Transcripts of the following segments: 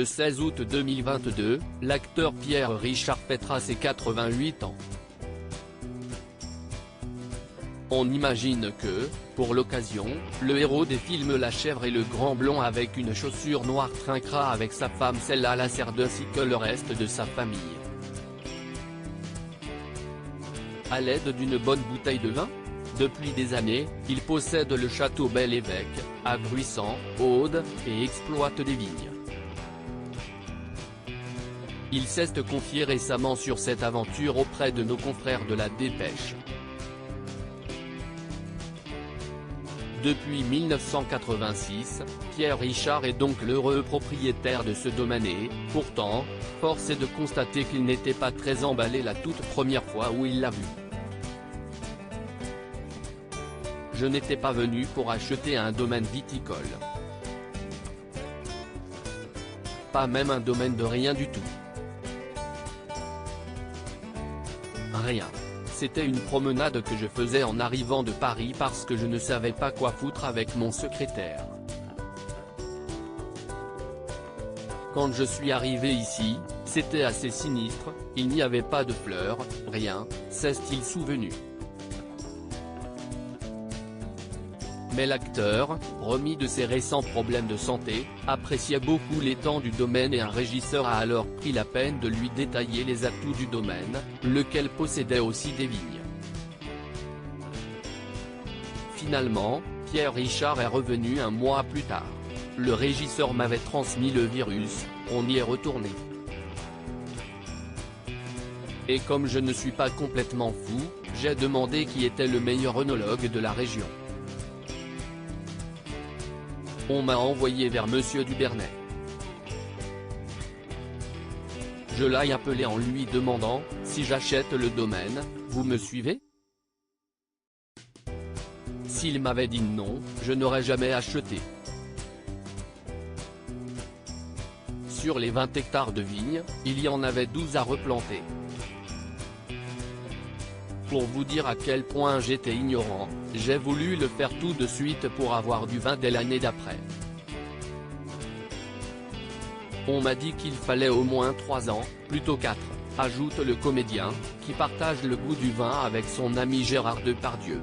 Le 16 août 2022, l'acteur Pierre Richard fêtera ses 88 ans. On imagine que, pour l'occasion, le héros des films La Chèvre et le Grand Blond avec une chaussure noire trinquera avec sa femme Cella Lacerda ainsi que le reste de sa famille. À l'aide d'une bonne bouteille de vin ? Depuis des années, il possède le château Bel-Évêque, à Gruissant, Aude, et exploite des vignes. Il s'est confié récemment sur cette aventure auprès de nos confrères de la Dépêche. Depuis 1986, Pierre Richard est donc l'heureux propriétaire de ce domaine et, pourtant, force est de constater qu'il n'était pas très emballé la toute première fois où il l'a vu. Je n'étais pas venu pour acheter un domaine viticole. Pas même un domaine de rien du tout. Rien. C'était une promenade que je faisais en arrivant de Paris parce que je ne savais pas quoi foutre avec mon secrétaire. Quand je suis arrivé ici, c'était assez sinistre, il n'y avait pas de fleurs, rien, s'est-il souvenu. Mais l'acteur, remis de ses récents problèmes de santé, appréciait beaucoup l'étang du domaine et un régisseur a alors pris la peine de lui détailler les atouts du domaine, lequel possédait aussi des vignes. Finalement, Pierre Richard est revenu un mois plus tard. Le régisseur m'avait transmis le virus, on y est retourné. Et comme je ne suis pas complètement fou, j'ai demandé qui était le meilleur œnologue de la région. On m'a envoyé vers Monsieur Dubernay. Je l'ai appelé en lui demandant, si j'achète le domaine, vous me suivez? S'il m'avait dit non, je n'aurais jamais acheté. Sur les 20 hectares de vignes, il y en avait 12 à replanter. Pour vous dire à quel point j'étais ignorant, j'ai voulu le faire tout de suite pour avoir du vin dès l'année d'après. On m'a dit qu'il fallait au moins 3 ans, plutôt 4, ajoute le comédien, qui partage le goût du vin avec son ami Gérard Depardieu.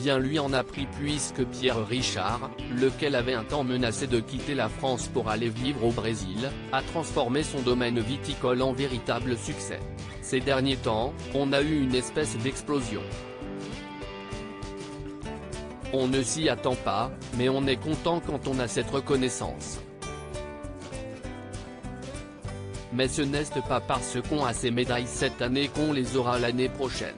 Bien lui en a pris puisque Pierre Richard, lequel avait un temps menacé de quitter la France pour aller vivre au Brésil, a transformé son domaine viticole en véritable succès. Ces derniers temps, on a eu une espèce d'explosion. On ne s'y attend pas, mais on est content quand on a cette reconnaissance. Mais ce n'est pas parce qu'on a ces médailles cette année qu'on les aura l'année prochaine.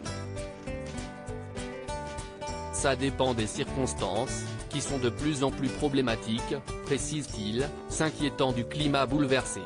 Ça dépend des circonstances, qui sont de plus en plus problématiques, précise-t-il, s'inquiétant du climat bouleversé.